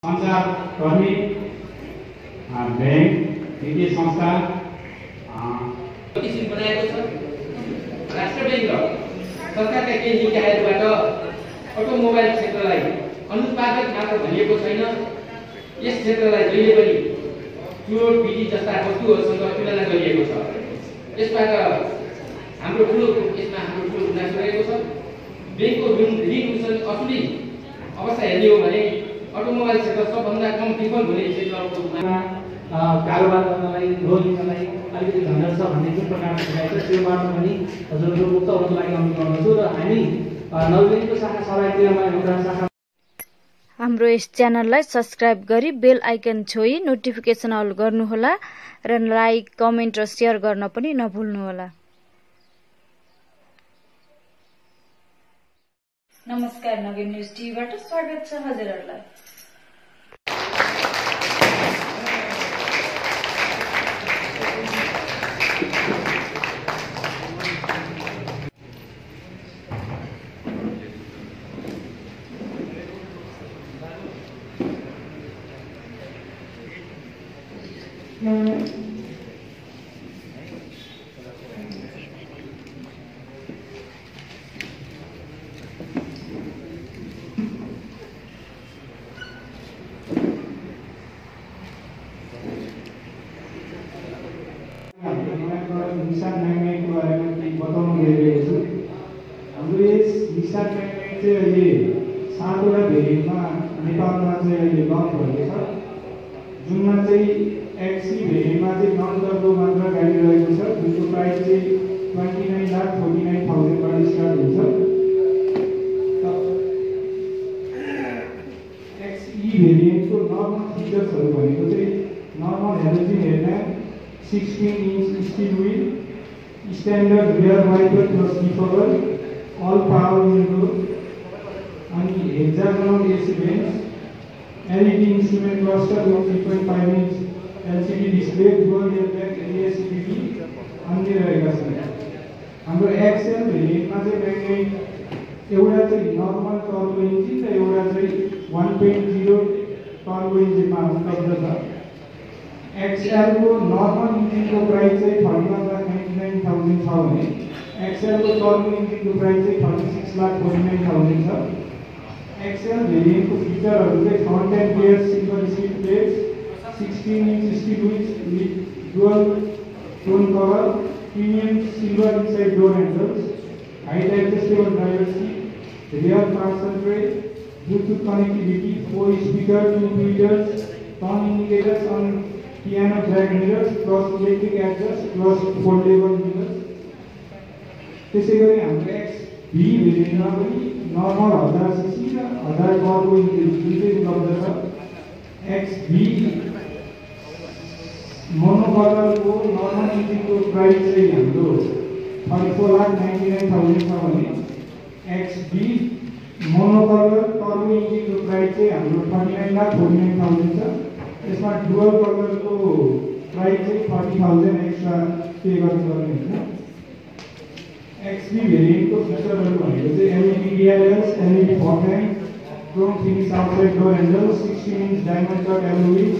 संचारकर्मी, bank, वित्तीय संस्था किसिम बनाएको छ। राष्ट्र बैंक र सरकारका केही निकायहरूबाट अटोमोबाइल क्षेत्रलाई अनुत्पादक मात्र भनिएको छैन। यस क्षेत्रलाई जहिले पनि चुरोट बिडी जस्ता वस्तुहरूसँग तुलना गरिएको छ। यसबाट हाम्रो ठुलो गुनासो रहेको छ। बैंकको ऋण उसन असुली अवस्था हेर्ने हो भने अटोमोबाइल क्षेत्र सबभन्दा कम विफल हुने क्षेत्रको रूपमा कारोबार गर्नलाई लोन लिनलाई अलिकति झन्झट छ भन्ने जुन प्रकारले देखाएको छ त्योबाट पनि हजुरहरू मुक्त हुनको लागि अनुरोध गर्दछु र हामी नवलिनको शाखा सभामा एउटा शाखा हाम्रो यस च्यानललाई सब्स्क्राइब गरी बेल आइकन छोई नोटिफिकेसन अल गर्नुहोला र लाइक कमेन्ट र सेयर गर्न पनि नभुल्नुहोला। नमस्कार, नगेम न्यूज टिभीबाट स्वागत छ हजुरहरूलाई। निशान म्याग्नेटको बारेमा केही बताउन गइरहेको छु। हाम्रो यस निशान म्याग्नेट चाहिँ अहिले 7वटा भेरिएन्टमा नेपालमा चाहिँ अहिले लन्च भएको छ। जुनमा चाहिँ एक्सी भेरिएन्टमा चाहिँ नन टर्बो मात्र गाडी रहेको छ, जुनको प्राइस चाहिँ 29,49,000 बाट स्टार्ट हुन्छ। एक्सई भेरिएन्टको नर्मल फिचर्सहरू भनेको चाहिँ normal halogen headlamp, 16-inch steel wheel, standard rear wiper plus defogger, all power window, and hexagonal AC vents, LED instrument cluster with 3.5-inch LCD display, dual airbag, ABS, CVT, अन्य रहेका छन्। हाम्रो XL भेरिएन्टमा चाहिँ magnet एउटा चाहिँ normal turbo engine र एउटा चाहिँ 1.0 टर्बो इन्जिनमा उपलब्ध छ। एक्सएल को नर्मल इंजिन को प्राइस चाहिँ 31,99,000 छ भने एक्सएल को टर्बो इंजिन को प्राइस चाहिँ 36,49,000 छ। एक्सएल भेरिएन्ट को फिचरहरू चाहिँ front and rear silver steel plates, 16-inch steel with dual tone cover, premium silver inside door handles, height adjustable driver seat, rear parcel tray, bluetooth connectivity, 4 speaker, 2 tweeters, turn indicators on piano drag mirrors plus electric adjust plus foldable mirrors। त्यसैगरी हाम्रो XV भेरिएन्टमा पनि normal 1000 CC र 1000 turbo engine दुईटै उपलब्ध छ। XV मोनोकलरको normal इन्जिनको price चाहिँ हाम्रो 34,99,000 छ भने XV मोनोकलर टर्बो इन्जिनको प्राइस चाहिँ हाम्रो 39,49,000 छ। यसमा डुअल कलरको प्राइस चाहिँ 30,000 एक्स्ट्रा पे गर्नुपर्ने हुन्छ। एक्सपी भेरिएन्टको फिचरहरू भनेको चाहिँ LED DRLs, LED fog lamp, chrome finish outside door handle, 16-inch diamond cut alloys,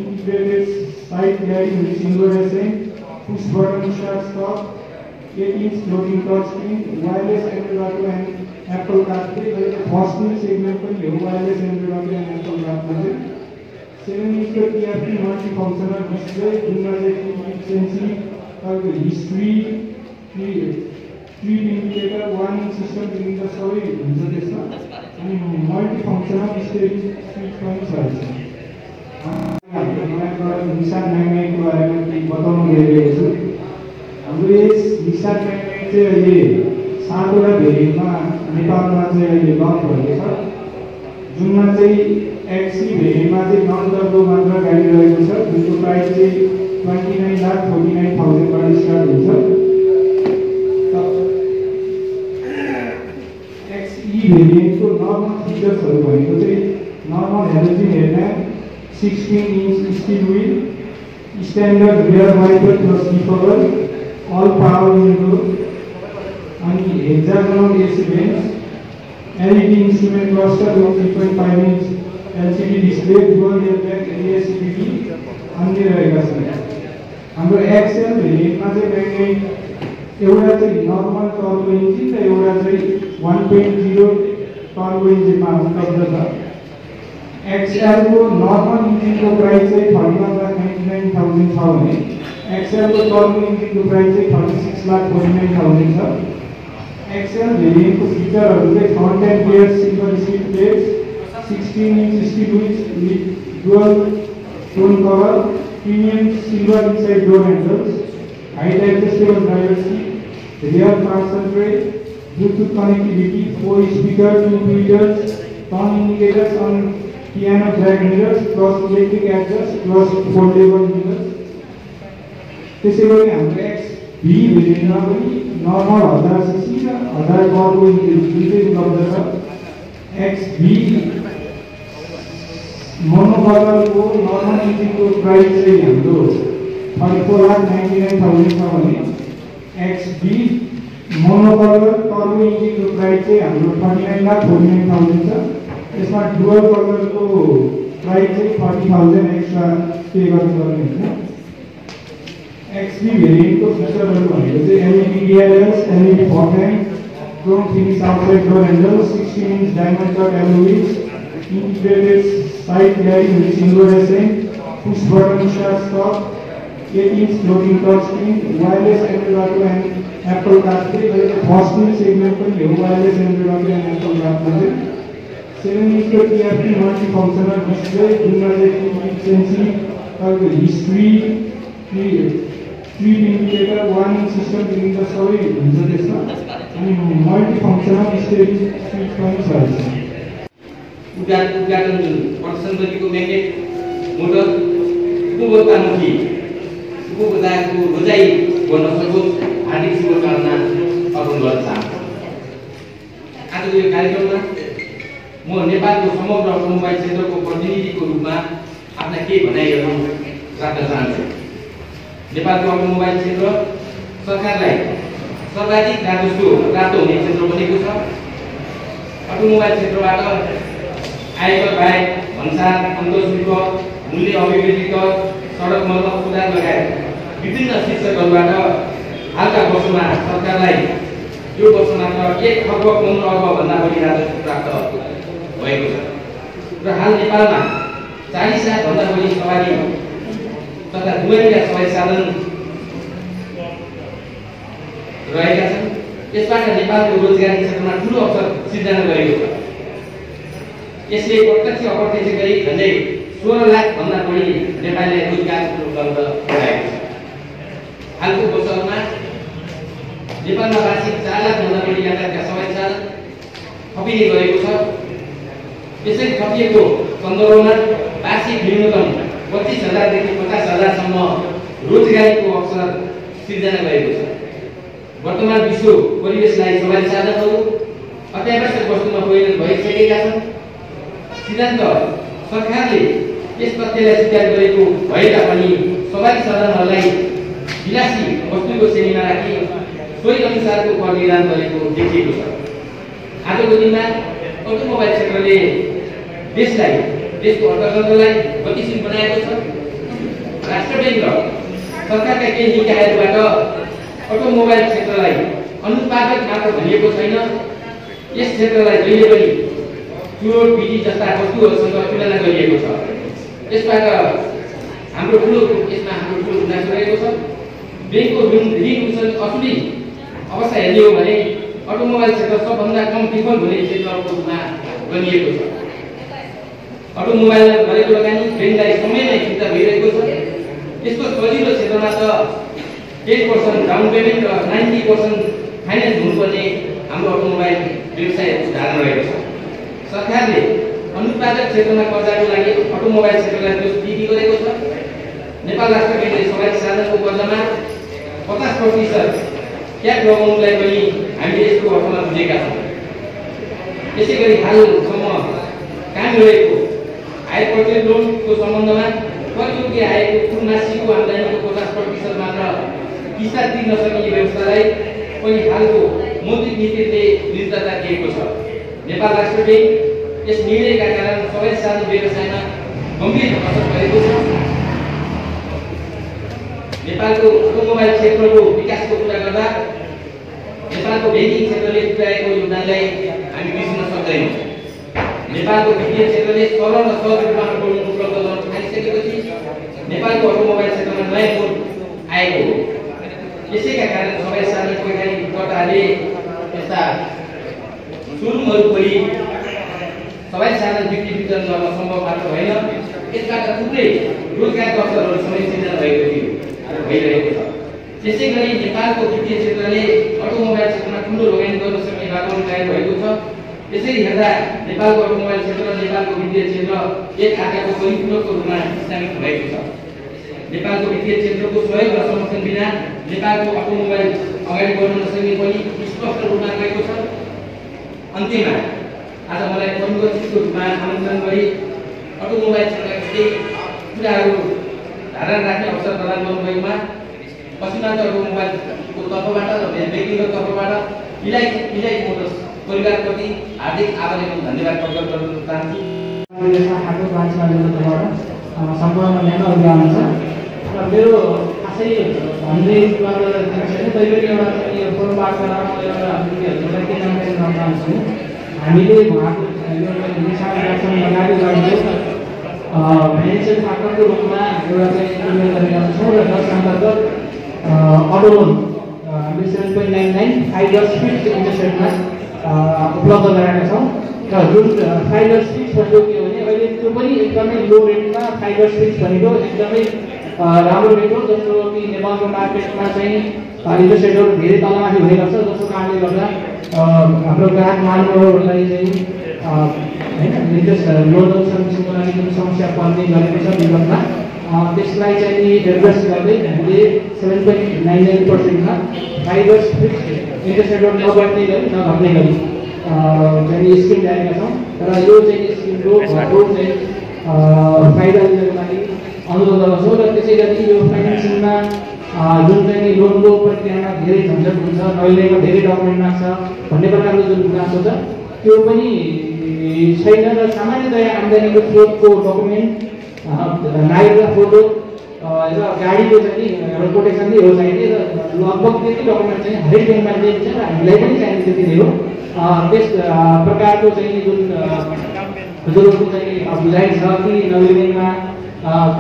integrated side gliding with silver accent, push button start stop, 8-inch floating touch screen, wireless Android Auto and Apple CarPlay, first segment पनि हो wireless Android Auto and Apple CarPlay. 7-inch को TRP multi-functional display, जुनमा चाहिँ sensing, तपाईँको history, trip indicator, warning system दिन्छ सबै हुन्छ त्यसमा। अनि मल्टिफङ्सनल स्टेरिङ स्विच पनि छ। हाम्रो निशान म्याग्नेटको बारेमा केही बताउन गइरहेको छु। हाम्रो यस निशान म्याग्नेट चाहिँ अहिले 7वटा भेरिएन्टमा नेपालमा चाहिँ अहिले लन्च भएको छ। जुनमा चाहिँ एक्सी भेरिएन्टमा चाहिँ नन टर्बो मात्र गाडी रहेको छ, जुनको प्राइस चाहिँ 29,49,000 बाट स्टार्ट हुन्छ। एक्सई भेरिएन्टको नर्मल फिचर्सहरू भनेको चाहिँ normal halogen headlamp, 16-inch steel wheel, standard rear wiper plus defogger, all power window, अनि hexagonal AC vents, LED instrument cluster with 3.5-inch LCD display, dual airbag, LCD अन्य रहेका छन्। हाम्रो एक्सेल भेरिएन्टमा चाहिँ नयाँ एउटा चाहिँ नर्मल टर्बो इन्जिन र एउटा चाहिँ 1.0 टर्बो इन्जिनमा उपलब्ध छ। एक्सेल को नर्मल इंजिन को प्राइस चाहिँ 31,99,000 छ भने एक्सेल को टर्बो इंजिन को प्राइस चाहिँ 36,49,000 छ। एक्सेल भेरिएन्ट को फीचरहरु चाहिँ front and gear silver seat plates, 16 inch steel wheels with dual tone cover, premium silver inside door handles, height adjustable driver seat, rear parcel tray, Bluetooth connectivity, 4 speakers, 2 tweeters, turn indicators on piano jack mirrors, plus electric adjust, plus foldable mirrors. त्यसैगरी हाम्रो XV भेरिएन्टमा पनि normal 1000 CC र 1000 turbo engine दुईटै उपलब्ध छ। XV mono कलरको normal इन्जिनको price चाहिँ हाम्रो 34,99,000 छ भने XV मोनो कलर टर्बो इन्जिनको प्राइस चाहिँ हाम्रो 39,49,000 छ। यसमा डुअल कलरको प्राइस चाहिँ 40,000 एक्स्ट्रा पे गर्नुपर्ने हुन्छ। XV भेरिएन्टको फिचरहरु भनेको चाहिँ LED DRLs, LED fog lamp, chrome finish outside door handle, 16 inch diamond cut alloy wheels, integrated side glaring with silver accent, push button start stop, 8 inch floating touch screen, wireless Android Auto and Apple CarPlay, first segment पनि हो wireless Android Auto and Apple CarPlay। 7 inch को TFT multi-functional display, जुनमा चाहिँ efficiency, history, trip indicator, warning system indicator सबै हुन्छ त्यसमा। अनि multifunctional steering switch पनि छ। उद्घाटन प्रदर्शन गरेको म्याग्नेट मोटर उपभोक्तामुखी उपभोक्ताको रोजाइ गर्न सकोस् हार्दिक शुभकामना अर्पण गर्न चाहन्छु। आजको यो कार्यक्रममा म नेपालको समग्र अटोमोबाइल क्षेत्रको प्रतिनिधिको रूपमा आफ्ना केही भनाइहरू राख्न चाहन्छु। नेपालको अटोमोबाइल क्षेत्र सरकारलाई सर्वाधिक राजस्व प्राप्त हुने क्षेत्र बनेको छ। अटोमोबाइल क्षेत्रबाट आयकर बाहेक भन्सार, अन्तःशुल्क, मूल्य अभिवृद्धि कर, सडक मर्मत सुधार लगायत विभिन्न शीर्षकहरूबाट हालका वर्षमा सरकारलाई यो वर्ष मात्र 1,15 अर्ब भन्दा बढी राजस्व प्राप्त भएको छ। र हाल नेपालमा 40 लाख भन्दा बढी सवारी तथा दुवैका सवारी साधन रहेका छन्। यसबाट नेपालको रोजगारी क्षेत्रमा ठूलो अवसर सिर्जना गरेको छ। यसले प्रत्यक्ष अप्रत्यक्ष गरी झन्डै 16 लाख भन्दा बढी नेपालीलाई रोजगार उपलब्ध गराएको छ। हालको वर्षमा नेपालमा वार्षिक 4 लाख भन्दा बढी यातायातका सवारी साधन थपिने गरेको छ। यसरी थपिएको सन्दर्भमा वार्षिक न्यूनतम 25,000 देखि 50,000 सम्म रोजगारीको अवसर सिर्जना गरेको छ। वर्तमान विश्व परिवेशलाई सवारी साधनहरू अत्यावश्यक वस्तुमा परिणत भइसकेका छन्। सिद्धान्त सरकारले यस तथ्यलाई स्वीकार गरेको भए तापनि सवारी साधनहरूलाई विलासी वस्तुको श्रेणीमा राखी सोही अनुसारको कर निर्धारण गरेको देखिएको छ। आजको दिनमा अटोमोबाइल क्षेत्रले देशको अर्थतन्त्रलाई गतिशील बनाएको छ। राष्ट्र ब्याङ्क र सरकारका केही निकायहरूबाट अटोमोबाइल क्षेत्रलाई अनुत्पादक मात्र भनिएको छैन। यस क्षेत्रलाई जहिले पनि चुरोट, बिटी जस्ता वस्तुहरूसँग तुलना गरिएको छ। यसमा हाम्रो ठुलो गुनासो रहेको छ। ब्याङ्कको ऋण असुली अवस्था हेर्ने हो भने अटोमोबाइल क्षेत्र सबभन्दा कम विफल हुने क्षेत्रको रूपमा गनिएको छ। अटोमोबाइलमा गरेको लगानी ब्याङ्कलाई समयमै फिर्ता भइरहेको छ। यसको सजिलो क्षेत्रमा त 10% डाउन पेमेन्ट र 90% फाइनेन्स हुनुपर्ने हाम्रो अटोमोबाइल व्यवसाय धारणा रहेको छ। सरकारले अनुत्पादक क्षेत्रमा कर्जाको लागि अटोमोबाइल क्षेत्रलाई दोष दिएको छ। नेपाल राष्ट्र ब्याङ्कले सवारी साधनको कर्जामा 50% क्याप लगाउनुलाई पनि हामीले यसको अर्थमा बुझेका छौँ। यसैगरी हालसम्म काम रहेको आय प्रतिरोध लोनको सम्बन्धमा करयोग्य आयको कुल मासिकको आम्दानीको 50% मात्र किस्ता तिर्न सकिने व्यवस्थालाई पनि हालको मौद्रिक नीतिले निर्देशित दिएको छ। नेपाल राष्ट्र ब्याङ्क यस निर्णयका कारण सबै सानो व्यवसायमा गम्भीर असर परेको छ। नेपालको अटोमोबाइल क्षेत्रको विकासको कुरा गर्दा नेपालको ब्याङ्किङ क्षेत्रले पुर्याएको योगदानलाई हामी बिर्सन सक्दैनौँ। नेपालको वित्तीय क्षेत्रले सरल र सहज रूपमा लोन उपलब्ध गर्न थालिसकेपछि नेपालको अटोमोबाइल क्षेत्रमा नयाँ मोड आएको हो। यसैका कारण सबै सानो पैठारीकर्ताहरूले यस्ता सुरुमहरू खोली सबै सानो बिक्री वितरण गर्न सम्भव मात्र होइन, यसबाट थुप्रै रोजगारका अवसरहरू समेत सृजना भइरहेको छ। त्यसै गरी नेपालको वित्तीय क्षेत्रले अटोमोबाइल क्षेत्रमा ठुलो लगानी गर्न सक्ने वातावरण तयार भएको छ। यसरी हेर्दा नेपालको अटोमोबाइल क्षेत्र र नेपालको वित्तीय क्षेत्र एक आकारको परिपूरकको रूपमा स्थापित भएको छ। नेपालको वित्तीय क्षेत्रको सहयोग र समर्थन बिना नेपालको अटोमोबाइल अगाडि बढ्न नसक्ने पनि स्पष्ट रूपमा रहेको छ। अन्त्यमा आज मलाई परिवर्तितको रूपमा आमन्त्रण गरी अटोमोबाइल क्षेत्रका केही कुराहरू धारण राख्ने अवसर प्रदान गर्नुभएकोमा पश्चिमाञ्चल अटोमोबाइलको तर्फबाट र व्यक्तिगत तर्फबाट इलाइ मोटर्स परिवारप्रति हार्दिक आभार एवं धन्यवाद प्रकट गर्न चाहन्छु। शाखाको बाँचबाट सम्पूर्ण ल्याउन अघि आउँछ र मेरो खासै भन्ने छैन, तैपनि एउटा फोनबाट एउटा विद्यार्थीहरूलाई के जानकारी दिन चाहन्छु। हामीले उहाँको अगाडि गरेको फाइनेन्सियल पार्टनरको रूपमा एउटा चाहिँ इमेल गरेका छौँ र जस अन्तर्गत अटो लोन हामीले 7.99 5 इयर्स फिक्स्ड इन्ट्रेस्ट रेटमा उपलब्ध गराएका छौँ र जुन 5 इयर्स फिक्स भनेको के हो भने अहिले त्यो पनि एकदमै लो रेटमा 5 इयर्स फिक्स भनेको एकदमै राम्रो रेट हो, जस्तो कि नेपालको मार्केटमा चाहिँ इन्ट्रेस्ट रेटहरू धेरै तलमाथि हुने गर्छ, जसको कारणले गर्दा हाम्रो ग्राहक महानुभावहरूलाई चाहिँ होइन इन्ट्रेस्ट लोन सर्भिसिङको लागि जुन समस्या पर्ने गरेको छ विगतमा त्यसलाई चाहिँ एड्रेस गर्दै हामीले 7.99%मा 5 इयर्स फिक्स्ड इन्ट्रेस्ट रेट नबढ्ने गरी नघट्ने गरी चाहिँ स्किम ल्याएका छौँ र यो चाहिँ स्किमको भरपूर चाहिँ फाइदा लिनको लागि अनुरोध गर्दछौँ। र त्यसै गरी यो फाइनेन्सिङमा जुन चाहिँ लोनको प्रक्रियामा धेरै झन्झट हुन्छ, नैलेमा धेरै डकुमेन्ट माग्छ भन्ने प्रकारको जुन गुनासो छ त्यो पनि छैन र सामान्यतया आम्दानीको स्रोतको डकुमेन्ट नागरिक फोटो र गाडीको चाहिँ एउटा कोटेसन नै हो चाहिने र लगभग त्यति डकुमेन्ट चाहिँ हरेक ब्याङ्कमा दिन्छ र हामीलाई पनि चाहिने त्यति नै हो। त्यस प्रकारको चाहिँ जुन हजुरहरूको चाहिँ बुझाइ छ कि नगरी ब्याङ्कमा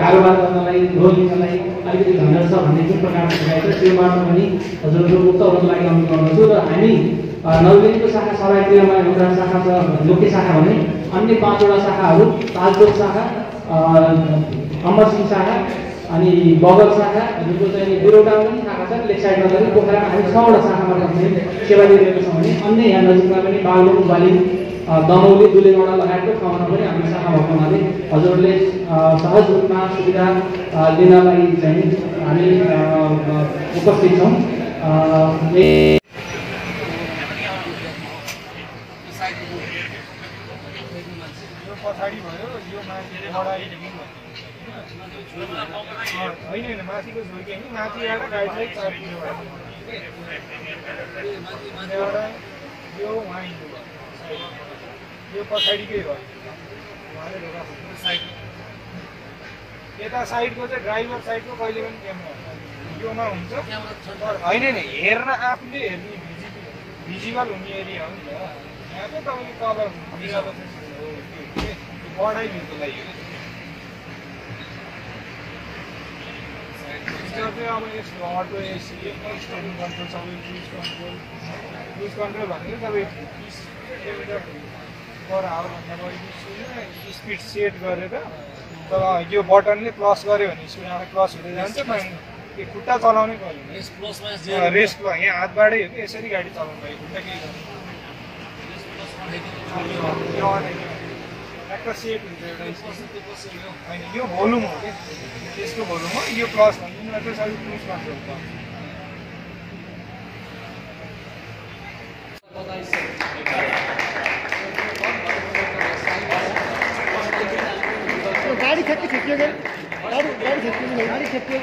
कारोबार गर्नलाई लोन लिनलाई अलिकति झन्झट छ भन्ने जुन प्रकारको बुझाइ छ त्योबाट पनि हजुरहरू मुक्त हुनको लागि अनुरोध गर्दछु। र हामी नवलिनको शाखा सभागृहमा एउटा शाखा छ लोके शाखा भने अन्य 5वटा शाखाहरू ताजपोट शाखा, अमरसिंह शाखा अनि बगल शाखा जुनको चाहिँ बिरोटामा पनि शाखा छ, लेकसाइडमा पनि पोखरामा हामी 6वटा शाखामा चाहिँ सेवा दिइरहेको छौँ भने अन्य यहाँ नजिकमा पनि बागलुङ, बालिङ, दमौली, दुलेगौडा लगायतको ठाउँमा पनि हाम्रो शाखा भएको हुनाले हजुरहरूले सहज रूपमा सुविधा लिनलाई चाहिँ हामी उपस्थित छौँ। पछाडि भयो यो माथि बढाइ होइन माथिको झुल्के नि माथिबाट गाडीलाई चापिनु एउटा यो वहाँ यो पछाडिकै भयो यता साइडको चाहिँ ड्राइभर साइडको कहिले पनि क्यामेरा योमा हुन्छ होइन नि हेर्न आफूले हेर्ने भिजिबल हुने एरिया हो नि त। यहाँ चाहिँ तपाईँले कभर बढाइदिनुको लागि अब यस्तो अटो एसी स्टेरिङ कन्ट्रोल सबै क्रुज कन्ट्रोल भनेको तपाईँ 30 किलोमिटर पर आवरभन्दा बढी स्पिड सेट गरेर तर यो बटनले प्लस गऱ्यो भने स्पिड आफै प्लस हुँदै जान्छ। त्यो खुट्टा चलाउनै पर्यो रेस्टमा यहाँ हातबाटै हो कि यसरी गाडी चलाउनु भयो, खुट्टा केही गर्नु ट्र्याक्टर सेट हुन्छ एउटा होइन यो भोल्युम हो कि त्यसको भोल्युम हो, यो प्लस भनिदिनु मात्रै सबै क्रुज कन्ट्रोल हो। गाडी ठेक्कियो गाडी ठेक्कियो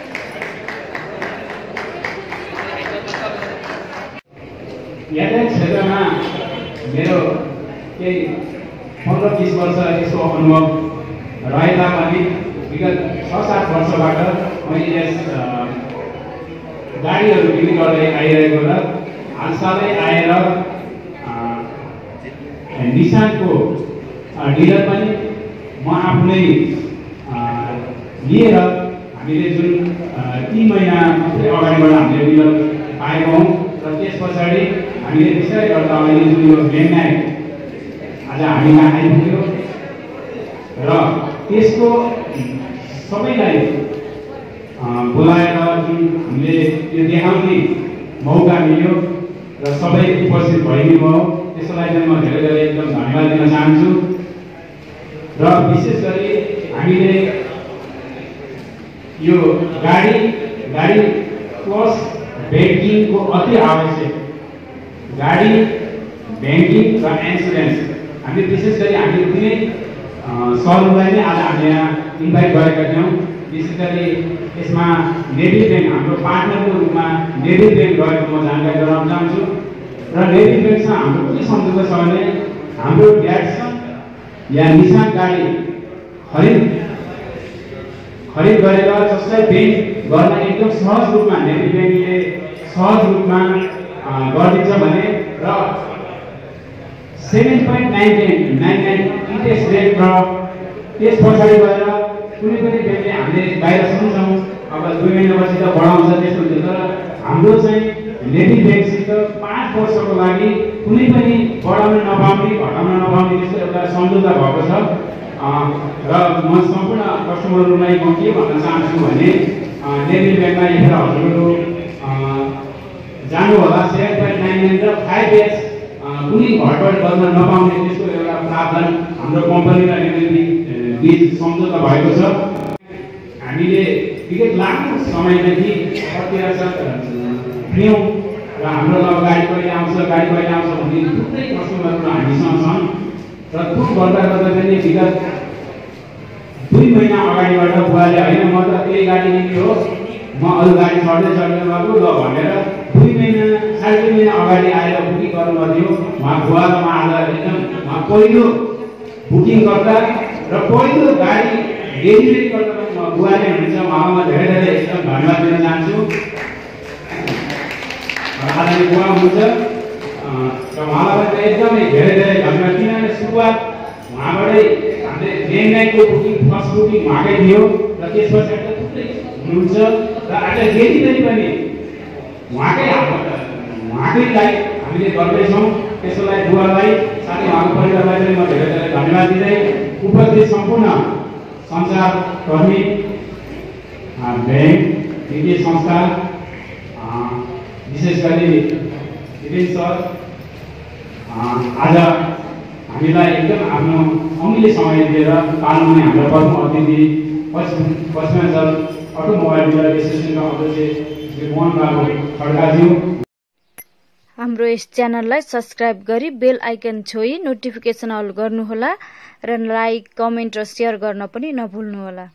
यातायात क्षेत्रमा मेरो केही 15-20 वर्ष यसको अनुभव रहे तापनि विगत 6-7 वर्षबाट मैले यस गाडीहरू बिक्री गर्दै आइरहेको र हालसालै आएर निसानको डिलर पनि म आफू नै लिएर हामीले जुन 3 महिना मात्रै अगाडिबाट हामीले डिलर पाएको हौँ र त्यस पछाडि हामीले त्यसै गर्दा अहिले जुन यो निर्णय आज हामीमा आइपुग्यो र त्यसको सबैलाई बोलाएर जुन हामीले यो देखाउने मौका मिल्यो र सबै उपस्थित भइदिनु भयो त्यसलाई चाहिँ म धेरै धेरै एकदम धन्यवाद दिन चाहन्छु र विशेष गरी हामीले यो गाडी प्लस ब्याङ्किङको अति आवश्यक गाडी ब्याङ्किङ र इन्सुरेन्स हामीले विशेष गरी हामीले कुनै सरहरूलाई नै आज हामीले यहाँ इन्भाइट गरेका थियौँ विशेष गरी यसमा नेभी ब्याङ्क हाम्रो पार्टनरको रूपमा नेभी ब्याङ्क रहेको म जानकारी गराउन चाहन्छु र नेभी ब्याङ्कसँग हाम्रो के सम्झौता छ भने हाम्रो ड्याटसन या निसान गाडी खरिद गरेर जसलाई पेन्ट गर्न एकदम सहज रूपमा नेभी ब्याङ्कले सहज रूपमा गरिदिन्छ भने र 7.99 इन्ट्रेस्ट रेट र त्यस पछाडि गएर कुनै पनि ब्याङ्कले हामीले बाहिर सुन्छौँ अब 2 महिनापछि त बढाउँछ त्यस्तो हुन्छ तर हाम्रो चाहिँ नेभी ब्याङ्कसित 5 वर्षको लागि कुनै पनि बढाउन नपाउने घटाउन नपाउने त्यस्तो एउटा सम्झौता भएको छ र म सम्पूर्ण कस्टमरहरूलाई म के भन्न चाहन्छु भने नेभी ब्याङ्कमा हेरेर हजुरहरू जानु होला 7.99 र 5 इयर्स कुनै घटबड गर्न नपाउने त्यस्तो एउटा प्रावधान हाम्रो कम्पनी र नेभी बीच सम्झौता भएको छ हामीले विगत लामो समयदेखि प्रतिरक्षा थियौँ र हाम्रो गाडी कहिले आउँछ भन्ने थुप्रै कस्टमरहरू हामीसँग छन् र त्यो गर्दा पनि विगत 2 महिना अगाडिबाट बुवाले होइन म त त्यही गाडी लिने हो म अरू गाडी चढ्दै गएको ल भनेर 2 महिना 2.5 महिना अगाडि आएर बुकिङ गर्नुभयो उहाँ बुवा र म आज एकदम पहिलो बुकिङ गर्दा र पहिलो गाडी डेलिभरी गर्दा पनि म बुवा नै हुनुहुन्छ उहाँलाई म धेरै धेरै एकदम धन्यवाद दिन चाहन्छु आज बुवा हुनुहुन्छ र उहाँलाई पनि एकदमै धेरै धेरै धन्यवाद किनभने सुरुवात उहाँबाटै हामीले ल्यान्डलाइनको बुकिङ फर्स्ट बुकिङ उहाँकै थियो र त्यस पछाडि त थुप्रै हुनुहुन्छ र आज डेलिभरी पनि उहाँकैलाई हामीले गर्दैछौँ त्यसलाई बुवालाई साथै उहाँको परिवारलाई पनि म धेरै धेरै धन्यवाद दिँदै उपस्थित सम्पूर्ण सञ्चारकर्मी ब्याङ्क वित्तीय संस्था विशेष गरी विपिन सर आज हामीलाई एकदम आफ्नो अमूल्य समय दिएर कानुनी हाम्रो प्रमुख अतिथि पश्चिमाञ्चल अटोमोबाइल डिलर एसोसिएसनका अध्यक्ष श्री मोहन बाबु खड्काज्यू हाम्रो यस च्यानललाई सब्स्क्राइब गरी बेल आइकन छोई नोटिफिकेसन अल गर्नुहोला र लाइक कमेन्ट र सेयर गर्न पनि नभुल्नुहोला।